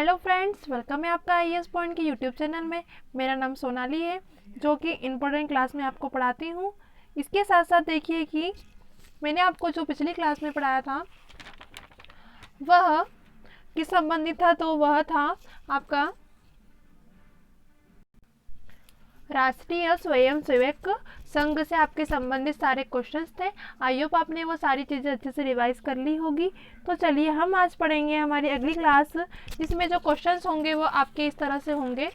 Hello friends, welcome है आपका IAS point के यूट्यूब चैनल में। मेरा नाम सोनाली है, जो कि इम्पोर्टेंट क्लास में आपको पढ़ाती हूँ। इसके साथ साथ देखिए कि मैंने आपको जो पिछली क्लास में पढ़ाया था वह किस संबंधित था, तो वह था आपका राष्ट्रीय स्वयंसेवक संघ से आपके संबंधित सारे क्वेश्चंस थे। आई होप आपने वो सारी चीज़ें अच्छे से रिवाइज कर ली होगी। तो चलिए हम आज पढ़ेंगे हमारी अगली क्लास, जिसमें जो क्वेश्चंस होंगे वो आपके इस तरह से होंगे।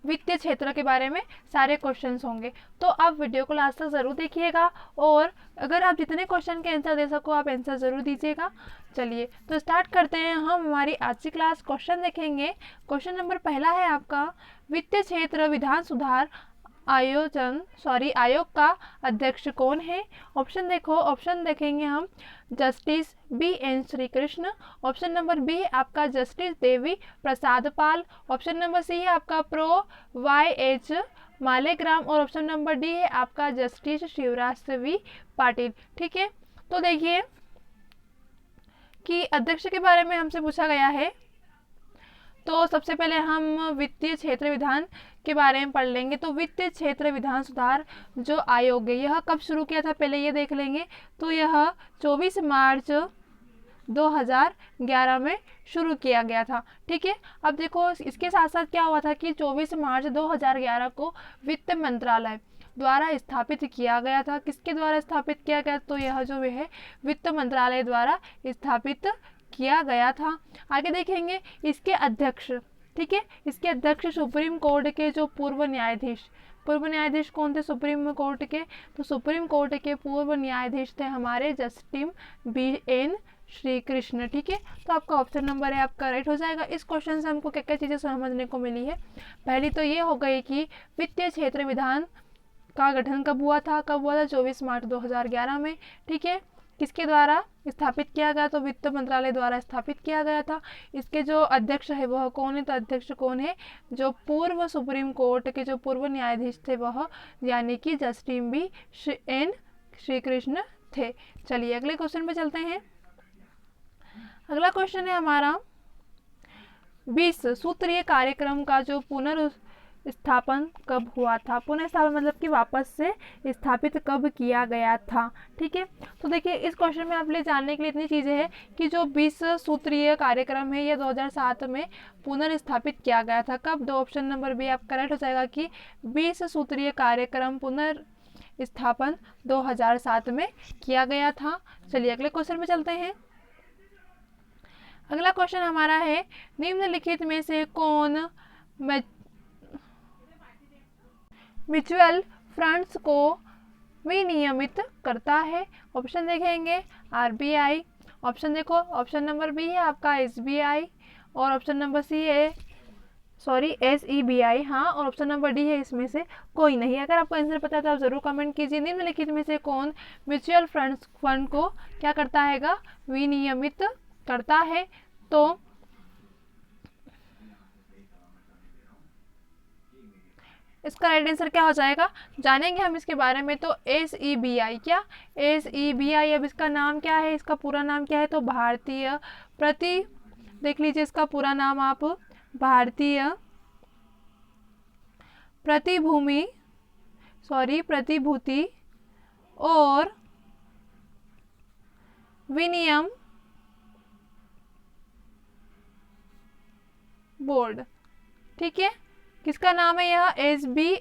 वित्तीय क्षेत्र के बारे में सारे क्वेश्चंस होंगे, तो आप वीडियो को लास्ट तक ज़रूर देखिएगा और अगर आप जितने क्वेश्चन के आंसर दे सको आप आंसर ज़रूर दीजिएगा। चलिए तो स्टार्ट करते हैं। हम हमारी आज की क्लास क्वेश्चन देखेंगे। क्वेश्चन नंबर पहला है आपका, वित्तीय क्षेत्र विधान सुधार आयोग का अध्यक्ष कौन है। ऑप्शन देखेंगे हम, justice B N. Srikrishna. Option number B है आपका justice Devi Prasad Pal. Option number C है आपका प्रो वाई.एच. मालेग्राम और ऑप्शन नंबर डी है आपका जस्टिस शिवराज वी पाटिल। ठीक है, तो देखिए कि अध्यक्ष के बारे में हमसे पूछा गया है, तो सबसे पहले हम वित्तीय क्षेत्र विधान के बारे में पढ़ लेंगे। तो वित्तीय क्षेत्र विधान सुधार जो आयोग है यह कब शुरू किया था, पहले ये देख लेंगे। तो यह 24 मार्च 2011 में शुरू किया गया था। ठीक है, अब देखो इसके साथ साथ क्या हुआ था कि 24 मार्च 2011 को वित्त मंत्रालय द्वारा स्थापित किया गया था। किसके द्वारा स्थापित किया गया, तो यह जो है वित्त मंत्रालय द्वारा स्थापित किया गया था। आगे देखेंगे इसके अध्यक्ष, ठीक है, इसके अध्यक्ष सुप्रीम कोर्ट के जो पूर्व न्यायाधीश कौन थे सुप्रीम कोर्ट के, तो सुप्रीम कोर्ट के पूर्व न्यायाधीश थे हमारे जस्टिस बी.एन. श्री कृष्ण। ठीक है, तो आपका ऑप्शन नंबर है आपका राइट हो जाएगा। इस क्वेश्चन से हमको क्या क्या चीज़ें समझने को मिली है। पहली तो ये हो गई कि वित्तीय क्षेत्र विधान का गठन कब हुआ था 24 मार्च 2011 में। ठीक है, किसके द्वारा स्थापित किया गया, तो वित्त मंत्रालय द्वारा स्थापित किया गया था। इसके जो अध्यक्ष है वह कौन है, तो अध्यक्ष कौन है, जो पूर्व सुप्रीम कोर्ट के जो पूर्व न्यायाधीश थे वह यानी कि जस्टिस बी.एन. श्री कृष्ण थे। चलिए अगले क्वेश्चन पे चलते हैं। अगला क्वेश्चन है हमारा, 20 सूत्रीय कार्यक्रम का जो पुनर्स्थापन कब हुआ था। पुनर्स्थापन मतलब कि वापस से स्थापित कब किया गया था। ठीक है, तो देखिए इस क्वेश्चन में आप ले जानने के लिए इतनी चीज़ें हैं कि जो 20 सूत्रीय कार्यक्रम है यह 2007 में पुनर्स्थापित किया गया था। कब, दो ऑप्शन नंबर बी आप करेक्ट हो जाएगा कि 20 सूत्रीय कार्यक्रम पुनर्स्थापन 2007 में किया गया था। चलिए अगले क्वेश्चन में चलते हैं। अगला क्वेश्चन हमारा है, निम्नलिखित में से कौन म्यूचुअल फंड्स को विनियमित करता है। ऑप्शन देखेंगे आरबीआई। ऑप्शन नंबर बी है आपका एसबीआई और ऑप्शन नंबर सी है एसईबीआई। हाँ, और ऑप्शन नंबर डी है इसमें से कोई नहीं। अगर आपको आंसर पता है तो आप जरूर कमेंट कीजिए। निम्नलिखित में से कौन म्यूचुअल फंड को क्या करता है, विनियमित करता है। तो इसका राइट आंसर क्या हो जाएगा, जानेंगे हम इसके बारे में। तो एसईबीआई, क्या एसईबीआई, अब इसका नाम क्या है, इसका पूरा नाम क्या है, तो भारतीय देख लीजिए इसका पूरा नाम आप, भारतीय प्रतिभूति और विनियम बोर्ड। ठीक है, किसका नाम है यह,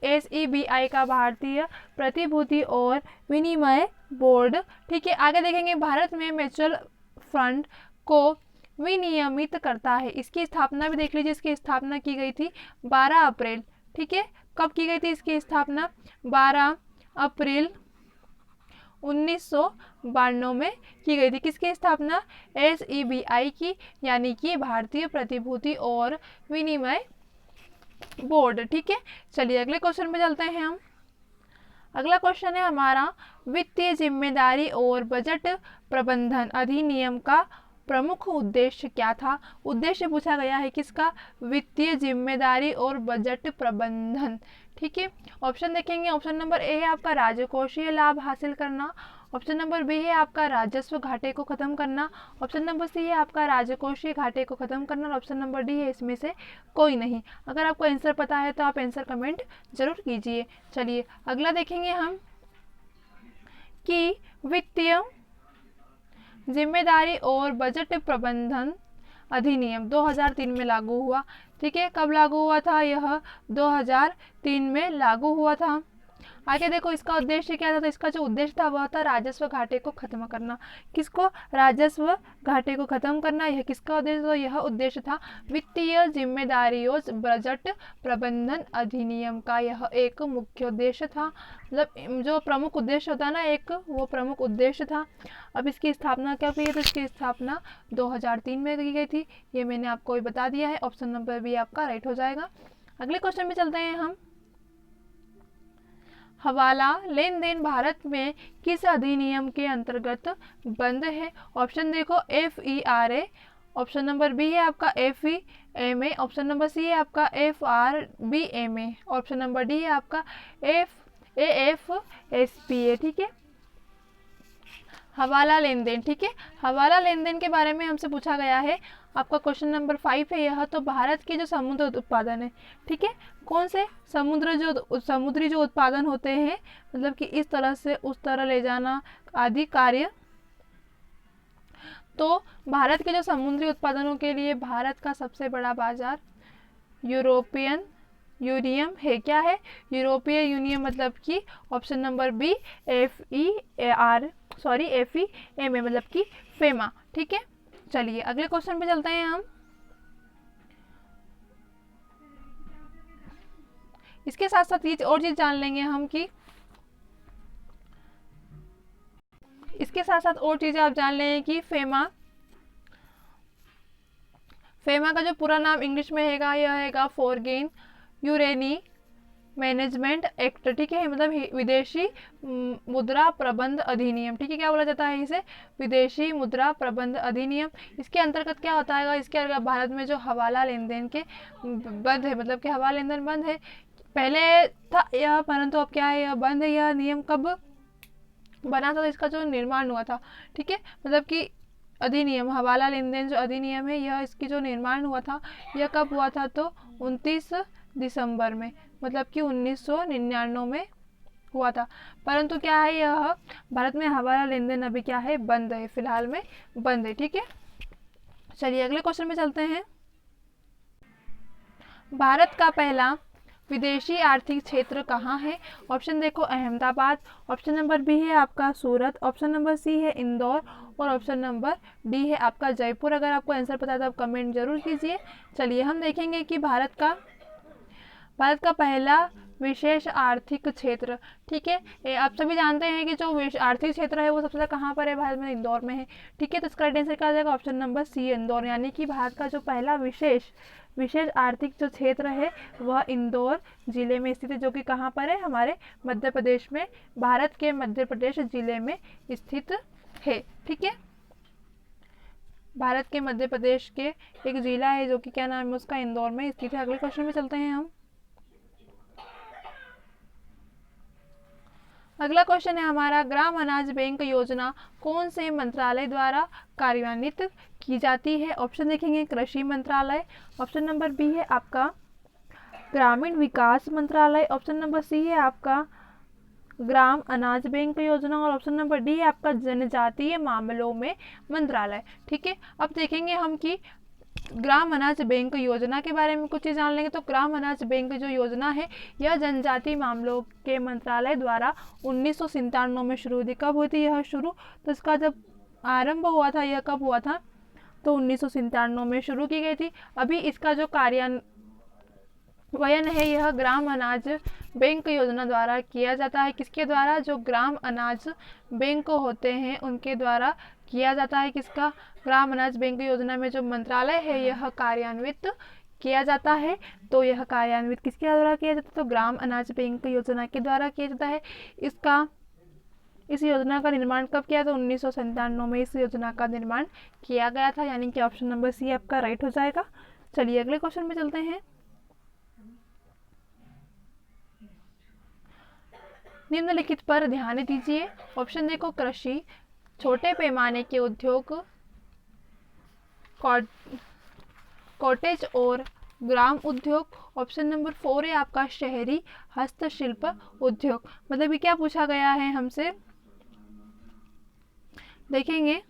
एसईबीआई का, भारतीय प्रतिभूति और विनिमय बोर्ड। ठीक है, आगे देखेंगे भारत में म्यूचुअल फंड को विनियमित करता है। इसकी स्थापना भी देख लीजिए, इसकी स्थापना की गई थी 12 अप्रैल। ठीक है, कब की गई थी इसकी स्थापना, 12 अप्रैल 1992 में की गई थी। किसकी स्थापना, एसईबीआई की, यानी कि भारतीय प्रतिभूति और विनिमय बोर्ड। ठीक है, चलिए अगले क्वेश्चन पे चलते हैं हम। अगला क्वेश्चन है हमारा, वित्तीय जिम्मेदारी और बजट प्रबंधन अधिनियम का प्रमुख उद्देश्य क्या था। उद्देश्य पूछा गया है किसका, वित्तीय जिम्मेदारी और बजट प्रबंधन। ठीक है, ऑप्शन देखेंगे। ऑप्शन नंबर ए है आपका राजकोषीय लाभ हासिल करना। ऑप्शन नंबर बी है आपका राजस्व घाटे को खत्म करना, ऑप्शन नंबर सी है आपका राजकोषीय घाटे को खत्म करना, और ऑप्शन नंबर डी है इसमें से कोई नहीं। अगर आपको आंसर पता है तो आप आंसर कमेंट जरूर कीजिए। चलिए अगला देखेंगे हम कि वित्तीय जिम्मेदारी और बजट प्रबंधन अधिनियम 2003 में लागू हुआ। ठीक है, कब लागू हुआ था? यह 2003 में लागू हुआ था। आगे देखो इसका उद्देश्य क्या था, तो इसका जो उद्देश्य था वह था राजस्व घाटे को खत्म करना। किसको? राजस्व घाटे को खत्म करना। यह किसका उद्देश्य? तो यह उद्देश्य था वित्तीय जिम्मेदारियों बजट प्रबंधन अधिनियम का, यह एक मुख्य उद्देश्य था। मतलब जो प्रमुख उद्देश्य होता है ना एक, वो प्रमुख उद्देश्य था। अब इसकी स्थापना कब हुई है? तो इसकी स्थापना 2003 में की गई थी। ये मैंने आपको बता दिया है। ऑप्शन नंबर बी आपका राइट हो जाएगा। अगले क्वेश्चन में चलते हैं हम। हवाला लेन देन भारत में किस अधिनियम के अंतर्गत बंद है? ऑप्शन देखो FERA, ऑप्शन नंबर बी है आपका FEMA, ऑप्शन नंबर सी है आपका FRBMA, ऑप्शन नंबर डी है आपका AFSPA। ठीक है, हवाला लेन देन। ठीक है, हवाला लेन देन के बारे में हमसे पूछा गया है। आपका क्वेश्चन नंबर 5 है यह। तो भारत के जो समुद्र उत्पादन है, ठीक है, कौन से समुद्री जो उत्पादन होते हैं, मतलब कि इस तरह से उस तरह ले जाना आदि कार्य, तो भारत के जो समुद्री उत्पादनों के लिए भारत का सबसे बड़ा बाजार यूरोपियन यूनियन है। क्या है? यूरोपीय यूनियन, मतलब कि ऑप्शन नंबर बी FEMA, मतलब कि फेमा। ठीक है, चलिए अगले क्वेश्चन पे चलते हैं हम। इसके साथ साथ और चीज जान लेंगे हम कि इसके साथ साथ और चीजें आप जान लें कि फेमा का जो पूरा नाम इंग्लिश में हैगा यह हैगा फॉरेन यूरेनी मैनेजमेंट एक्ट। ठीक है, मतलब विदेशी मुद्रा प्रबंध अधिनियम। ठीक है, क्या बोला जाता है इसे? विदेशी मुद्रा प्रबंध अधिनियम। इसके अंतर्गत क्या होता है? इसके अंतर्गत भारत में जो हवाला लेन देन के बंद है, मतलब कि हवाला लेन देन बंद है। पहले था यह, परंतु अब क्या है, यह बंद है। यह नियम कब बना था? तो इसका जो निर्माण हुआ था, ठीक है, मतलब कि अधिनियम हवाला लेन देन जो अधिनियम है, यह इसकी जो निर्माण हुआ था यह कब हुआ था? तो 29 दिसंबर में, मतलब कि 1999 में हुआ था। परंतु क्या है, यह भारत में हवाला लेन देन अभी क्या है? बंद है, फिलहाल में बंद है। ठीक है, चलिए अगले क्वेश्चन में चलते हैं। भारत का पहला विदेशी आर्थिक क्षेत्र कहाँ है? ऑप्शन देखो अहमदाबाद, ऑप्शन नंबर बी है आपका सूरत, ऑप्शन नंबर सी है इंदौर, और ऑप्शन नंबर डी है आपका जयपुर। अगर आपको आंसर पता है तो आप कमेंट जरूर कीजिए। चलिए हम देखेंगे कि भारत का पहला विशेष आर्थिक क्षेत्र, ठीक है, आप सभी जानते हैं कि जो आर्थिक क्षेत्र है वो सबसे ज़्यादा कहाँ पर है? भारत में इंदौर में है। ठीक है, तो इसका राइट आंसर क्या आ जाएगा? ऑप्शन नंबर सी इंदौर, यानी कि भारत का जो पहला विशेष आर्थिक जो क्षेत्र है वह इंदौर जिले में स्थित है, जो कि कहाँ पर है? हमारे मध्य प्रदेश में, भारत के मध्य प्रदेश जिले में स्थित है। ठीक है, भारत के मध्य प्रदेश के एक जिला है जो कि क्या नाम है उसका? इंदौर में स्थित है। अगले क्वेश्चन में चलते हैं हम। अगला क्वेश्चन है हमारा, ग्राम अनाज बैंक योजना कौन से मंत्रालय द्वारा कार्यान्वित की जाती है? ऑप्शन देखेंगे कृषि मंत्रालय, ऑप्शन नंबर बी है आपका ग्रामीण विकास मंत्रालय, ऑप्शन नंबर सी है आपका ग्राम अनाज बैंक योजना, और ऑप्शन नंबर डी है आपका जनजातीय मामलों में मंत्रालय। ठीक है, अब देखेंगे हम कि ग्राम अनाज बैंक योजना के बारे में कुछ चीज़ जान लेंगे। तो ग्राम अनाज बैंक जो योजना है यह जनजातीय मामलों के मंत्रालय द्वारा 1997 में शुरू हुई। कब हुई थी यह शुरू? तो इसका जब आरंभ हुआ था यह कब हुआ था? तो 1997 में शुरू की गई थी। अभी इसका जो कार्यान्वयन है यह ग्राम अनाज बैंक योजना द्वारा किया जाता है। किसके द्वारा? जो ग्राम अनाज बैंक होते हैं उनके द्वारा किया जाता है। किसका? ग्राम अनाज बैंक योजना में जो मंत्रालय है यह कार्यान्वित किया जाता है। तो यह कार्यान्वित किसके द्वारा किया जाता है? तो ग्राम अनाज बैंक योजना के द्वारा किया जाता है। इस योजना का निर्माण कब किया? तो 1997 में इस योजना का निर्माण किया गया था, यानी कि ऑप्शन नंबर सी आपका राइट हो जाएगा। चलिए अगले क्वेश्चन में चलते हैं। निम्नलिखित पर ध्यान दीजिए। ऑप्शन देखो, कृषि, छोटे पैमाने के उद्योग, कॉटेज और ग्राम उद्योग। ऑप्शन नंबर 4 है आपका शहरी हस्तशिल्प उद्योग। मतलब ये क्या पूछा गया है हमसे, देखेंगे।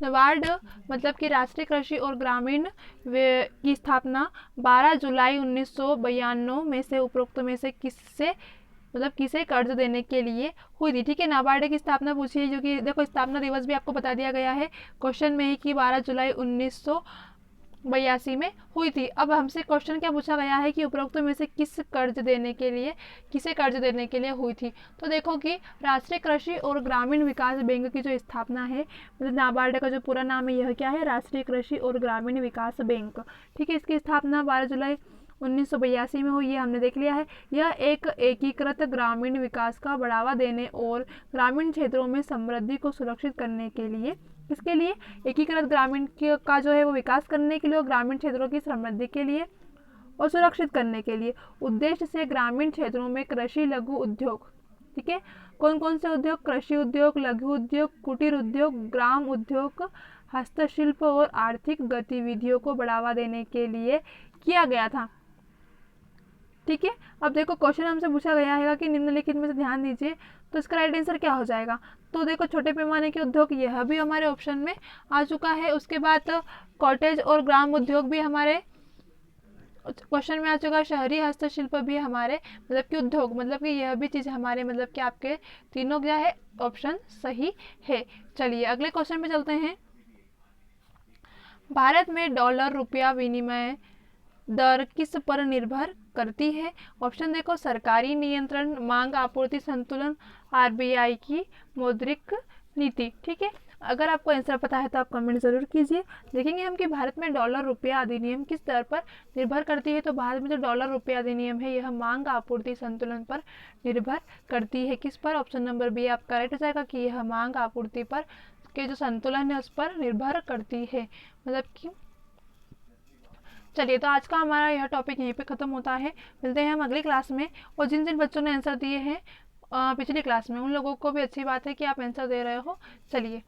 नाबार्ड मतलब कि राष्ट्रीय कृषि और ग्रामीण की स्थापना 12 जुलाई 1992 में से उपरोक्त में से किसे कर्ज देने के लिए हुई थी। ठीक है, नाबार्ड की स्थापना पूछी है, जो कि देखो स्थापना दिवस भी आपको बता दिया गया है क्वेश्चन में ही कि 12 जुलाई 1982 में हुई थी। अब हमसे क्वेश्चन क्या पूछा गया है कि उपरोक्त में से किसे कर्ज देने के लिए हुई थी। तो देखो कि राष्ट्रीय कृषि और ग्रामीण विकास बैंक की जो स्थापना है, मतलब नाबार्ड का जो पूरा नाम है, यह क्या है, राष्ट्रीय कृषि और ग्रामीण विकास बैंक। ठीक है, इसकी स्थापना 12 जुलाई 1982 में हुई, ये हमने देख लिया है। यह एक एकीकृत ग्रामीण विकास का बढ़ावा देने और ग्रामीण क्षेत्रों में समृद्धि को सुरक्षित करने के लिए, इसके लिए एकीकृत ग्रामीण का जो है वो विकास करने के लिए और ग्रामीण क्षेत्रों की समृद्धि के लिए और सुरक्षित करने के लिए उद्देश्य से ग्रामीण क्षेत्रों में कृषि लघु उद्योग, ठीक है, कौन कौन से उद्योग, कृषि उद्योग, लघु उद्योग, कुटीर उद्योग, ग्राम उद्योग, हस्तशिल्प और आर्थिक गतिविधियों को बढ़ावा देने के लिए किया गया था। ठीक है, अब देखो क्वेश्चन हमसे पूछा गया है कि निम्नलिखित में से ध्यान दीजिए, तो इसका राइट आंसर क्या हो जाएगा। तो देखो छोटे पैमाने के उद्योग, यह भी हमारे ऑप्शन में आ चुका है। उसके बाद कॉटेज और ग्राम उद्योग भी हमारे क्वेश्चन में आ चुका है। शहरी हस्तशिल्प भी हमारे मतलब कि उद्योग, मतलब कि यह भी चीज़ हमारे मतलब कि आपके तीनों क्या है, ऑप्शन सही है। चलिए अगले क्वेश्चन पे चलते हैं। भारत में डॉलर रुपया विनिमय दर किस पर निर्भर करती है। ऑप्शन देखो, सरकारी नियंत्रण, मांग आपूर्ति संतुलन, आरबीआई की मौद्रिक नीति। ठीक है, अगर आपको आंसर पता है तो आप कमेंट जरूर कीजिए। देखेंगे हम कि भारत में डॉलर रुपया अधिनियम किस दर पर निर्भर करती है। तो भारत में जो डॉलर रुपया अधिनियम है, यह मांग आपूर्ति संतुलन पर निर्भर करती है। किस पर, ऑप्शन नंबर बी आपका राइट हो जाएगा कि यह मांग आपूर्ति पर के जो संतुलन है उस पर निर्भर करती है। मतलब कि चलिए, तो आज का हमारा यह टॉपिक यहीं पे ख़त्म होता है। मिलते हैं हम अगली क्लास में। और जिन जिन बच्चों ने आंसर दिए हैं पिछली क्लास में, उन लोगों को भी अच्छी बात है कि आप आंसर दे रहे हो। चलिए।